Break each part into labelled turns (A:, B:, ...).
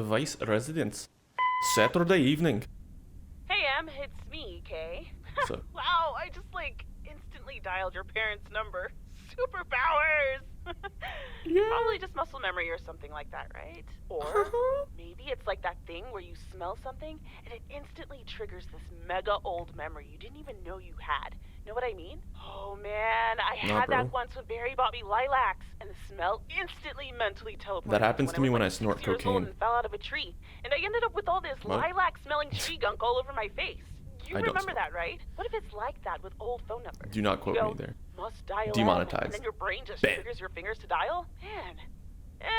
A: Vice Residence. Saturday evening.
B: Hey, Em, it's me, Kay.
A: So,
B: Wow, I just, instantly dialed your parents' number. Superpowers!
A: yeah.
B: Probably just muscle memory or something like that, right? Or maybe it's like that thing where you smell something and it instantly triggers this mega old memory you didn't even know you had. Know what I mean? Oh man, I
A: Nah,
B: had
A: bro.
B: that once when Barry bought me lilacs, and the smell instantly mentally teleported.
A: That happens to me when I
B: was
A: snort
B: 6 years old
A: cocaine.
B: and fell out of a tree, and I ended up with all this
A: What?
B: lilac-smelling tree gunk all over my face. You
A: I don't
B: remember
A: smoke.
B: that, right? What if it's like that with old phone numbers?
A: Do not quote
B: You
A: me
B: go,
A: there.
B: Must dial
A: Demonetized.
B: and then your brain just
A: Bam.
B: triggers your fingers to dial? Man.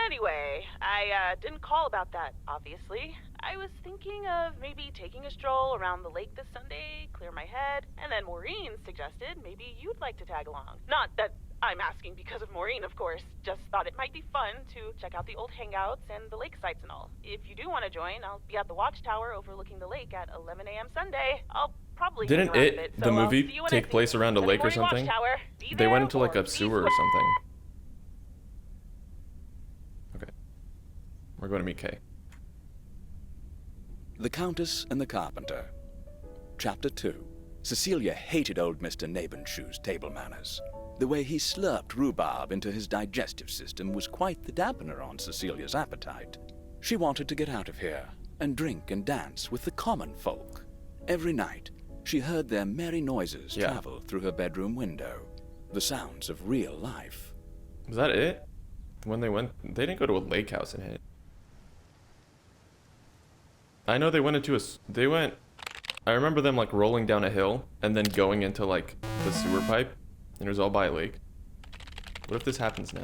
B: Anyway, I didn't call about that, obviously. I was thinking of maybe taking a stroll around the lake this Sunday, clear my head, and then Maureen suggested maybe you'd like to tag along. Not that I'm asking because of Maureen, of course. Just thought it might be fun to check out the old hangouts and the lake sites and all. If you do want to join, I'll be at the watchtower overlooking the lake at 11 a.m. Sunday. I'll probably hang
A: Didn't
B: around a
A: it,
B: bit,
A: the
B: so I'll
A: movie,
B: see you when I
A: take
B: see
A: place
B: you.
A: around a
B: Sunday
A: lake or
B: morning
A: something?
B: Watchtower. Be
A: They
B: there
A: went into like
B: or
A: a
B: be
A: sewer or
B: square.
A: something. Okay. We're going to meet Kay.
C: The Countess and the Carpenter. Chapter 2. Cecilia hated old Mr. Nabenshoe's table manners. The way he slurped rhubarb into his digestive system was quite the dampener on Cecilia's appetite. She wanted to get out of here and drink and dance with the common folk. Every night, she heard their merry noises travel through her bedroom window, the sounds of real life.
A: Was that it? When they went, they didn't go to a lake house and hit. I know they went into I remember them like rolling down a hill and then going into like the sewer pipe, and it was all by a lake. What if this happens now?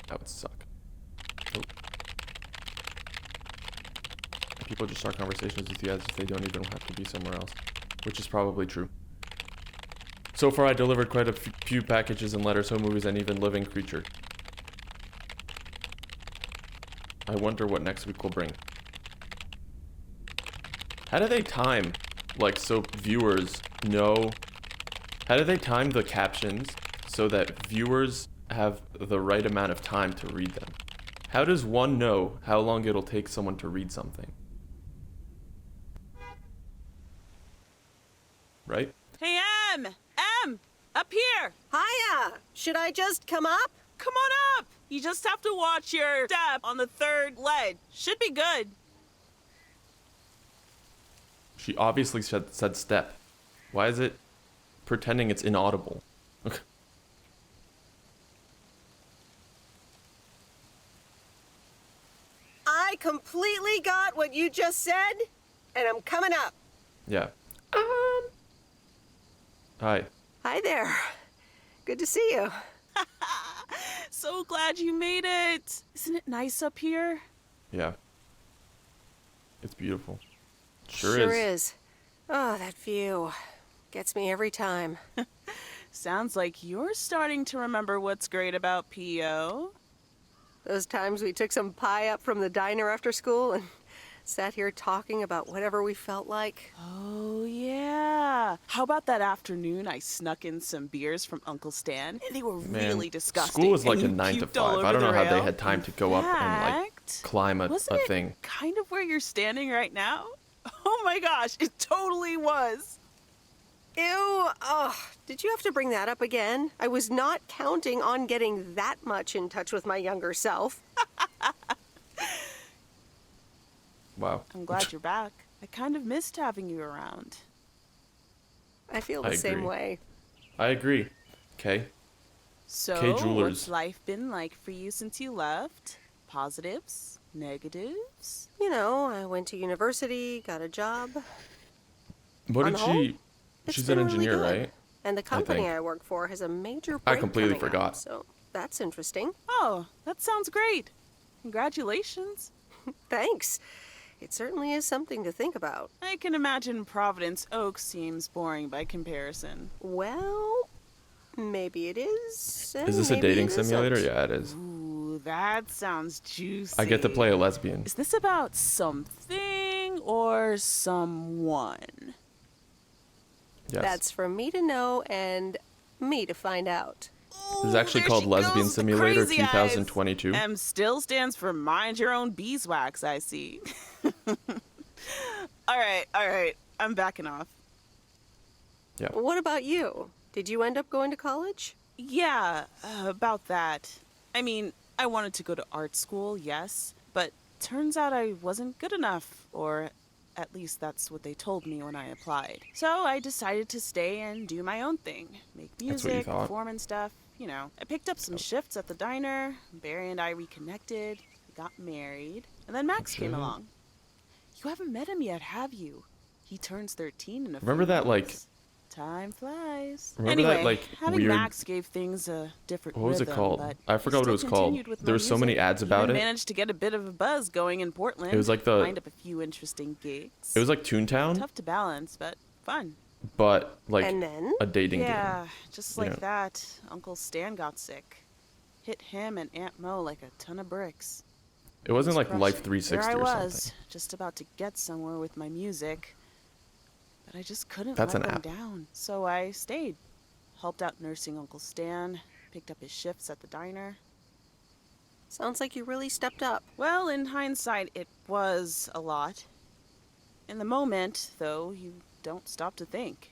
A: That would suck. Oh. People just start conversations with you as if they don't even have to be somewhere else, which is probably true. So far, I delivered quite a few packages and letters, home movies, and even living creature. I wonder what next week will bring. How do they time, like, so viewers know? How do they time the captions so that viewers have the right amount of time to read them? How does one know how long it'll take someone to read something? Right?
D: Hey, Em! Em! Up here!
E: Hiya! Should I just come up?
D: Come on up! You just have to watch your step on the third ledge. Should be good.
A: She obviously said step. Why is it pretending it's inaudible?
E: I completely got what you just said, and I'm coming up.
A: Yeah. Hi.
E: Hi there. Good to see you.
D: So glad you made it. Isn't it nice up here?
A: Yeah. It's beautiful. Sure
E: is. Oh, that view. Gets me every time.
D: Sounds like you're starting to remember what's great about P.O.
E: Those times we took some pie up from the diner after school and sat here talking about whatever we felt like.
D: Oh, yeah. How about that afternoon I snuck in some beers from Uncle Stan? And they were really disgusting.
A: School was like
D: and
A: a
D: you
A: 9 to
D: puked all
A: 5. I
D: over
A: don't know
D: the
A: how they
D: rail.
A: had time to go up and like climb a
D: Wasn't it
A: thing.
D: kind of where you're standing right now? Oh my gosh, it totally was.
E: Ew. Oh, did you have to bring that up again? I was not counting on getting that much in touch with my younger self.
A: Wow.
D: I'm glad you're back. I kind of missed having you around.
E: I feel the same
A: agree.
E: way.
A: I agree. Okay.
D: So,
A: K Jewelers.
D: what's life been like for you since you left? Positives? Negatives?
E: You know, I went to university, got a job.
A: What
E: On
A: did
E: the whole, It's
A: she's
E: been
A: an
E: really
A: engineer,
E: good.
A: right?
E: And the company
A: think.
E: I work for has a major
A: I
E: break
A: completely
E: coming
A: forgot.
E: up, so that's interesting.
D: Oh, that sounds great. Congratulations.
E: Thanks. It certainly is something to think about.
D: I can imagine Providence Oaks seems boring by comparison.
E: Well, maybe it is.
A: Is this a
E: maybe
A: dating
E: it isn't.
A: simulator? Yeah, it is.
D: Ooh, that sounds juicy.
A: I get to play a lesbian.
D: Is this about something or someone?
A: Yes.
E: That's for me to know and me to find out.
A: This is actually called Lesbian Simulator 2022.
D: M still stands for Mind Your Own Beeswax, I see. All right. I'm backing off.
A: Yeah.
E: What about you? Did you end up going to college?
D: Yeah, about that. I mean, I wanted to go to art school, yes, but turns out I wasn't good enough, or at least that's what they told me when I applied. So I decided to stay and do my own thing. Make
A: That's what you
D: music,
A: thought.
D: perform and stuff, you know. I picked up some shifts at the diner, Barry and I reconnected, got married, and then Max came along. You haven't met him yet, have you? He turns 13 in a
A: Remember
D: few
A: that, like...
D: months. Time flies.
A: Remember
D: anyway,
A: that, like,
D: having
A: weird...
D: Max gave things a different
A: What was it
D: rhythm,
A: called?
D: but
A: I forgot what it was
D: still
A: called.
D: continued with my
A: There were so many
D: music.
A: ads about
D: Even
A: it.
D: managed to get a bit of a buzz going in Portland.
A: It was like the...
D: Lined up a few interesting gigs.
A: It was like Toontown,
D: Tough to balance, but fun.
A: but like
E: And then?
A: a dating
D: Yeah,
A: game.
D: just
A: you
D: like
A: know.
D: that, Uncle Stan got sick. Hit him and Aunt Mo like a ton of bricks.
A: It wasn't like
D: Crushing.
A: Life 360
D: There I
A: or
D: was,
A: something.
D: just about to get somewhere with my music, but I just couldn't
A: That's
D: let
A: an
D: them
A: app.
D: down. So I stayed, helped out nursing Uncle Stan, picked up his shifts at the diner.
E: Sounds like you really stepped up.
D: Well, in hindsight, it was a lot. In the moment, though, you don't stop to think.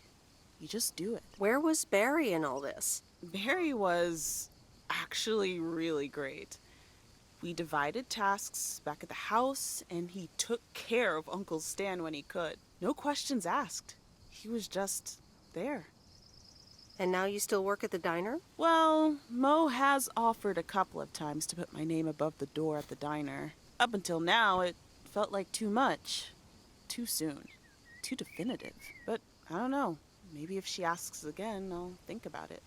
D: You just do it.
E: Where was Barry in all this?
D: Barry was actually really great. We divided tasks back at the house, and he took care of Uncle Stan when he could. No questions asked. He was just there.
E: And now you still work at the diner?
D: Well, Mo has offered a couple of times to put my name above the door at the diner. Up until now, it felt like too much. Too soon. Too definitive. But I don't know. Maybe if she asks again, I'll think about it.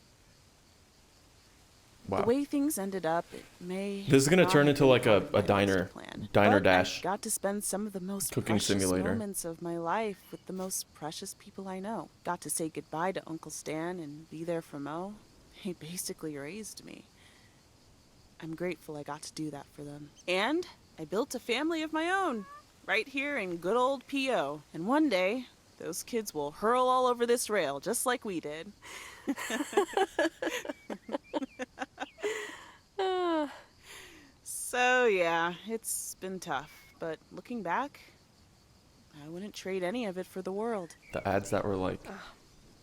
A: Wow.
D: The way things ended up, it may.
A: This is gonna
D: not
A: turn
D: have
A: into
D: been
A: like
D: part
A: a
D: of my
A: diner-
D: master plan,
A: diner
D: but
A: dash
D: I got to spend some of the most
A: cooking
D: precious
A: simulator.
D: moments of my life with the most precious people I know. Got to say goodbye to Uncle Stan and be there for Mo. He basically raised me. I'm grateful I got to do that for them. And I built a family of my own, right here in good old P.O. And one day, those kids will hurl all over this rail, just like we did. So, yeah, it's been tough. But looking back, I wouldn't trade any of it for the world.
A: The ads that were like,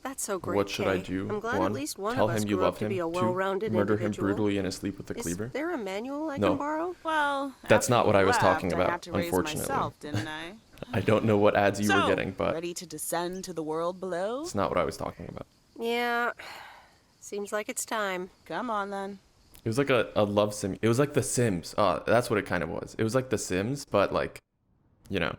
E: That's so great.
A: what should I
E: Kay.
A: do?
E: I'm glad
A: One,
E: at least one
A: tell
E: of us
A: him you
E: grew
A: love
E: up to
A: him.
E: be a
A: Two,
E: well-rounded
A: murder him
E: individual.
A: brutally in his sleep with a
E: Is
A: cleaver.
E: there a manual I
A: No.
E: can borrow?
D: Well,
A: That's
D: after
A: not what
D: you
A: I was
D: left,
A: talking
D: I
A: about,
D: had to raise
A: unfortunately.
D: myself, didn't I?
A: I don't know what ads you
D: So,
A: were getting, but
D: ready to descend to the world below?
A: it's not what I was talking about.
E: Yeah. Seems like it's time.
D: Come on, then.
A: It was like a love sim. It was like The Sims. That's what it kind of was. It was like The Sims, but like, you know,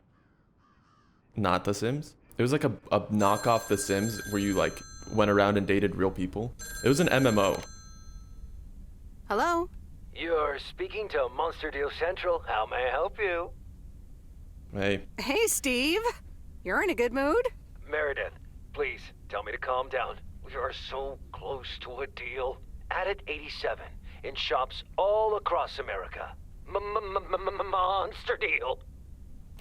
A: not The Sims. It was like a knockoff The Sims where you like went around and dated real people. It was an MMO.
E: Hello?
F: You're speaking to Monster Deal Central. How may I help you?
A: Hey,
E: Hey, Steve. You're in a good mood?
F: Meredith, please tell me to calm down. We are so close to a deal. Added 87 in shops all across America. Monster Deal.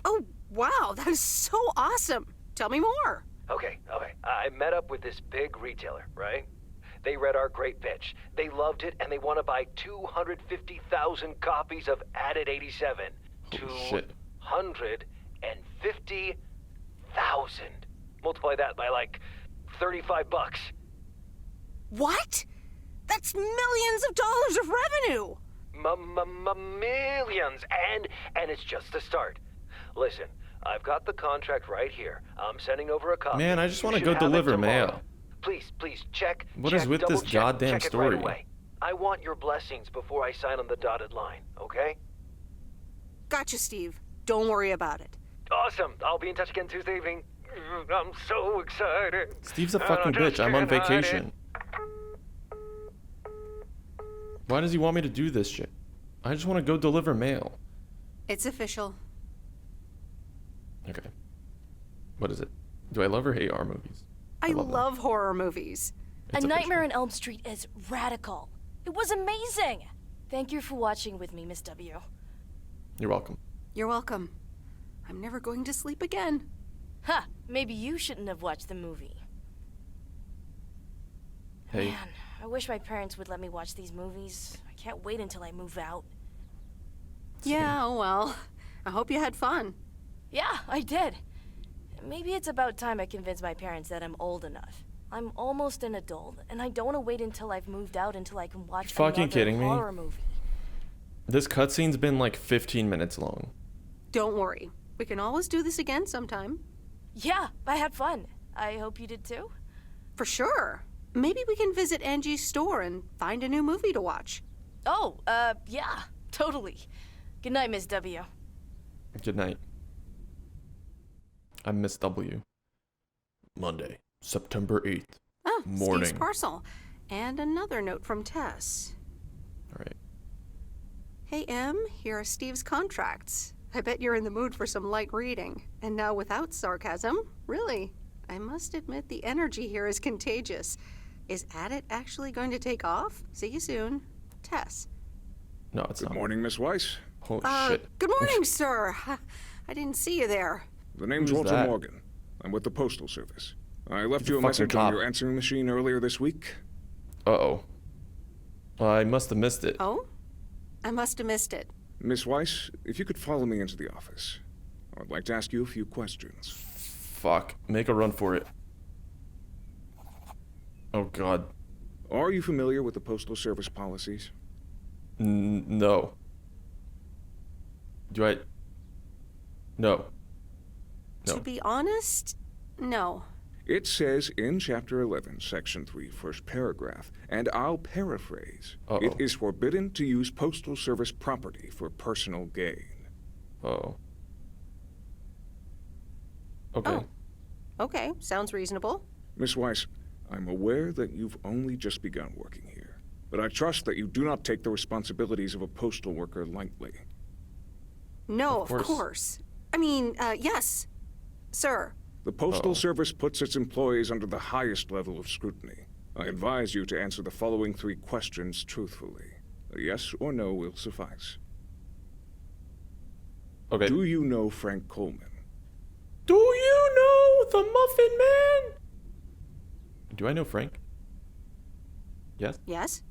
E: Oh, wow. That is so awesome. Tell me more.
F: Okay. I met up with this big retailer, right? They read our great pitch. They loved it, and they want to buy 250,000 copies of Added 87.
A: holy shit.
F: 250,000. Multiply that by like $35.
E: What? That's millions of dollars of revenue.
F: Millions, and it's just the start. Listen, I've got the contract right here. I'm sending over a copy.
A: Man, I just
F: You
A: wanna
F: should
A: go
F: have it
A: deliver
F: tomorrow.
A: mail.
F: Please, check.
A: What
F: check,
A: is with
F: double
A: this
F: check,
A: goddamn
F: check it
A: story?
F: Right away. I want your blessings before I sign on the dotted line, okay?
E: Gotcha, Steve. Don't worry about it.
F: Awesome. I'll be in touch again Tuesday evening. I'm so excited.
A: Steve's a
F: And I
A: fucking
F: just
A: bitch. I'm on
F: can't hide it.
A: vacation. Why does he want me to do this shit? I just want to go deliver mail.
E: It's official.
A: Okay. What is it? Do I love or hate horror movies?
E: I
A: love them.
E: love horror movies.
A: It's
G: A Nightmare
A: official.
G: on Elm Street is radical. It was amazing. Thank you for watching with me, Miss W.
A: You're welcome.
E: You're welcome. I'm never going to sleep again.
G: Ha! Maybe you shouldn't have watched the movie.
A: Hey.
G: Man, I wish my parents would let me watch these movies. I can't wait until I move out.
E: Yeah, oh well. I hope you had fun.
G: Yeah, I did. Maybe it's about time I convince my parents that I'm old enough. I'm almost an adult, and I don't want to wait until I've moved out until I can watch
A: Fucking
G: another
A: kidding me?
G: horror movie.
A: This cutscene's been like 15 minutes long.
E: Don't worry. We can always do this again sometime.
G: Yeah, I had fun. I hope you did too.
E: For sure. Maybe we can visit Angie's store and find a new movie to watch.
G: Oh, yeah, totally. Good night, Miss W.
A: Good night. I'm Miss W. Monday, September 8th.
E: Oh,
A: Morning.
E: Steve's parcel. And another note from Tess.
A: Alright.
E: Hey, Em, here are Steve's contracts. I bet you're in the mood for some light reading. And now without sarcasm, really, I must admit the energy here is contagious. Is Addit actually going to take off? See you soon. Tess.
A: No, it's
H: Good
A: not.
H: morning, Miss Weiss.
A: Oh, shit.
E: Good morning, sir. I didn't see you there.
H: The name's
A: Who's
H: Walter
A: that?
H: Morgan. I'm with the Postal Service. I left
A: He's a
H: you a
A: fucking
H: message
A: cop.
H: on your answering machine earlier this week.
A: Uh-oh. I must have missed it.
E: Oh? I must have missed it.
H: Miss Weiss, if you could follow me into the office. I'd like to ask you a few questions.
A: Fuck. Make a run for it. Oh, God.
H: Are you familiar with the Postal Service policies?
A: No. Do I... No. No.
E: To be honest, no.
H: It says in Chapter 11, Section 3, first paragraph, and I'll paraphrase,
A: Uh-oh.
H: It is forbidden to use Postal Service property for personal gain.
A: Oh. Okay.
E: Oh. Okay, sounds reasonable.
H: Miss Weiss, I'm aware that you've only just begun working here, but I trust that you do not take the responsibilities of a postal worker lightly.
E: No,
A: Of
E: of
A: course.
E: course. I mean, yes. Sir.
H: The Postal
A: Uh-oh.
H: Service puts its employees under the highest level of scrutiny. I advise you to answer the following 3 questions truthfully. A yes or no will suffice.
A: Okay.
H: Do you know Frank Coleman?
A: Do you know the Muffin Man? Do I know Frank? Yes?
E: Yes?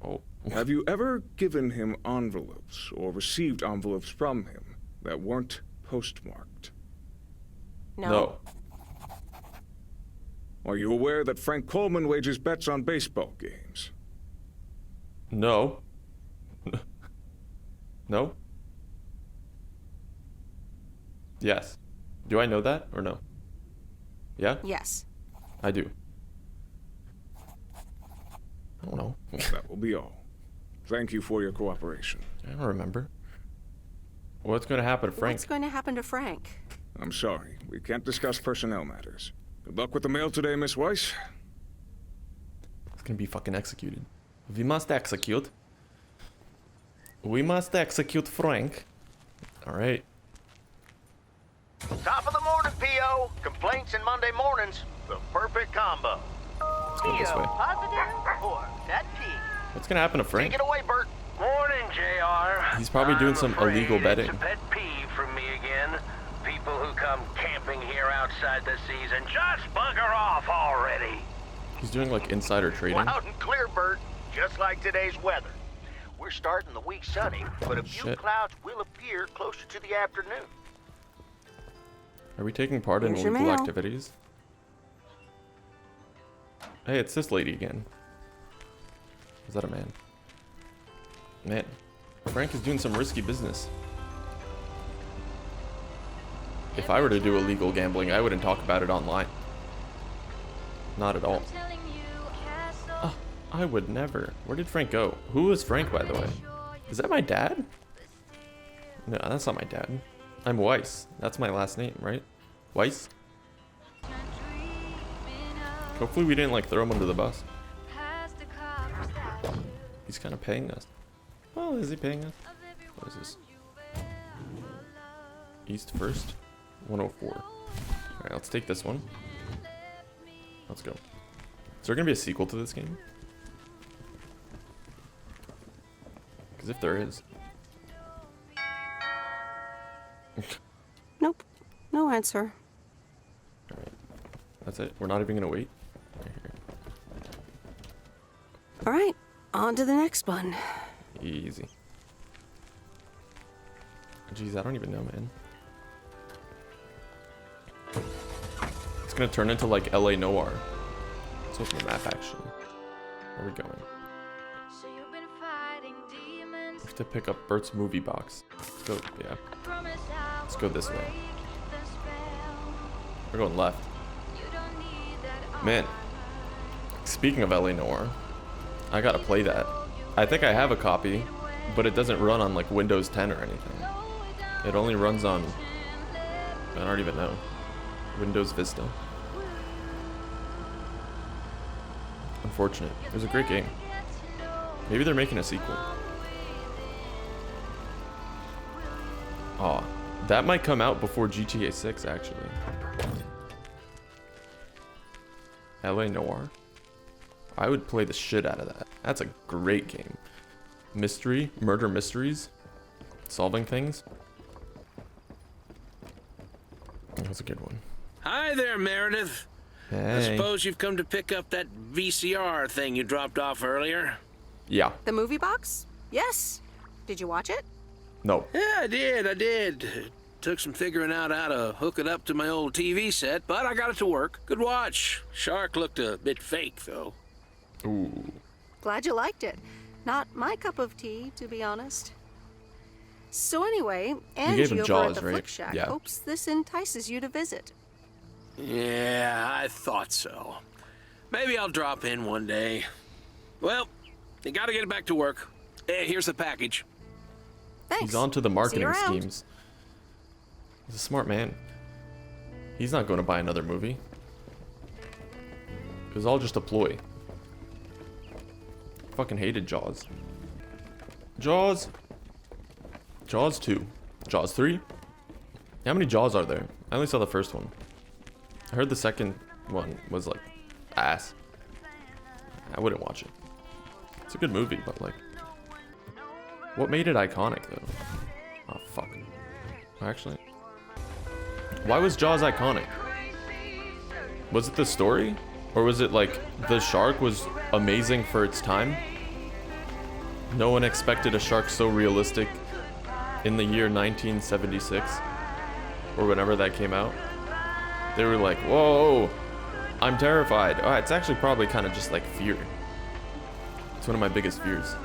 A: Oh.
H: Have you ever given him envelopes or received envelopes from him that weren't postmarked?
E: No.
H: Are you aware that Frank Coleman wages bets on baseball games?
A: No. No? Yes. Do I know that or no? Yeah?
E: Yes.
A: I do. I don't know.
H: That will be all. Thank you for your cooperation.
A: I don't remember. What's going to happen to Frank?
E: What's going to happen to Frank?
H: I'm sorry, we can't discuss personnel matters. Good luck with the mail today, Miss Weiss.
A: It's going to be fucking executed. We must execute. We must execute Frank. Alright.
I: Top of the morning, P.O. Complaints and Monday mornings. The perfect combo.
A: Let's go this way.
B: Positive or that P?
A: What's going to happen to Frank?
I: Take it away, Bert.
F: Morning, JR.
A: He's probably doing some
F: I'm afraid
A: illegal betting.
F: It's a pet peeve from me again. People who come camping here outside the season, just bugger off already.
A: He's doing like insider trading.
I: Loud and clear, Bert. Just like today's weather. We're starting the week sunny, but a few
A: Shit.
I: clouds will appear closer to the afternoon.
A: Are we taking part in
E: Here's your
A: illegal
E: mail.
A: activities? Hey, it's this lady again. Is that a man? Man, Frank is doing some risky business. If I were to do illegal gambling, I wouldn't talk about it online. Not at all. Oh, I would never. Where did Frank go? Who is Frank, by the way? Is that my dad? No, that's not my dad. I'm Weiss. That's my last name, right? Weiss? Hopefully we didn't like throw him under the bus. He's kind of paying us. Oh, is he paying us? What is this? East first? 104. Alright, let's take this one. Let's go. Is there going to be a sequel to this game? Because if there is...
E: Nope. No answer.
A: Alright. That's it. We're not even going to wait. Right here.
E: All right, on to the next one.
A: Easy. Jeez, I don't even know, man. It's gonna turn into like LA Noir. Let's open the map actually. Where are we going? We have to pick up Bert's movie box. Let's go, yeah. Let's go this way. We're going left. Man, speaking of LA Noir, I gotta play that. I think I have a copy, but it doesn't run on like Windows 10 or anything. It only runs on, I don't even know, Windows Vista. Unfortunate. It was a great game. Maybe they're making a sequel. Aw, that might come out before GTA 6 actually. LA Noir. I would play the shit out of that. That's a great game. Mystery, murder mysteries, solving things. That's a good one.
J: Hi there, Meredith.
A: Hey.
J: I suppose you've come to pick up that VCR thing you dropped off earlier?
A: Yeah.
E: The movie box? Yes. Did you watch it?
A: No.
J: Yeah, I did. It took some figuring out how to hook it up to my old TV set, but I got it to work. Good watch. Shark looked a bit fake, though.
A: Ooh.
E: Glad you liked it. Not my cup of tea, to be honest. So anyway, Angie
A: gave him
E: over
A: Jaws,
E: at the
A: right?
E: Flick Shack
A: Yeah.
E: hopes this entices you to visit.
J: Yeah, I thought so. Maybe I'll drop in one day. Well, you gotta get back to work. Hey, here's the package.
E: Thanks.
A: He's on to the marketing
E: See you around.
A: schemes. He's a smart man. He's not going to buy another movie. It was all just a ploy. Fucking hated Jaws. Jaws. Jaws 2. Jaws 3. How many Jaws are there? I only saw the first one. I heard the second one was like ass. I wouldn't watch it. It's a good movie, but like, what made it iconic though? Oh fuck. Actually, why was Jaws iconic? Was it the story? Or was it like the shark was amazing for its time? No one expected a shark so realistic in the year 1976 or whenever that came out. They were like, whoa, I'm terrified. Oh, it's actually probably kind of just like fear. It's one of my biggest fears.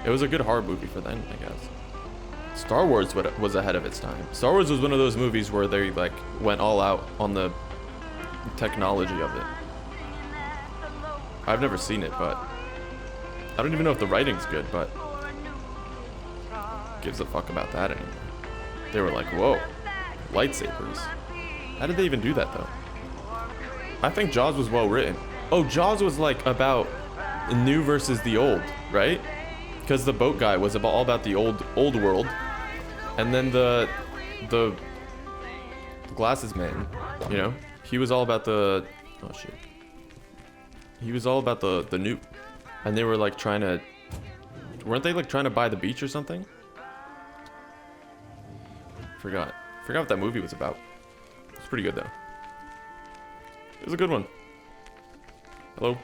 A: It was a good horror movie for then, I guess. Star Wars was ahead of its time. Star Wars was one of those movies where they like went all out on the technology of it. I've never seen it, but I don't even know if the writing's good, but gives a fuck about that anymore. They were like, whoa, lightsabers. How did they even do that though? I think Jaws was well written. Oh, Jaws was like about the new versus the old, right? Because the boat guy was all about the old world, and then the glasses man, you know, he was all about the oh shit. He was all about the new, and they were like weren't they like trying to buy the beach or something? Forgot what that movie was about. It's pretty good though. It was a good one. Hello.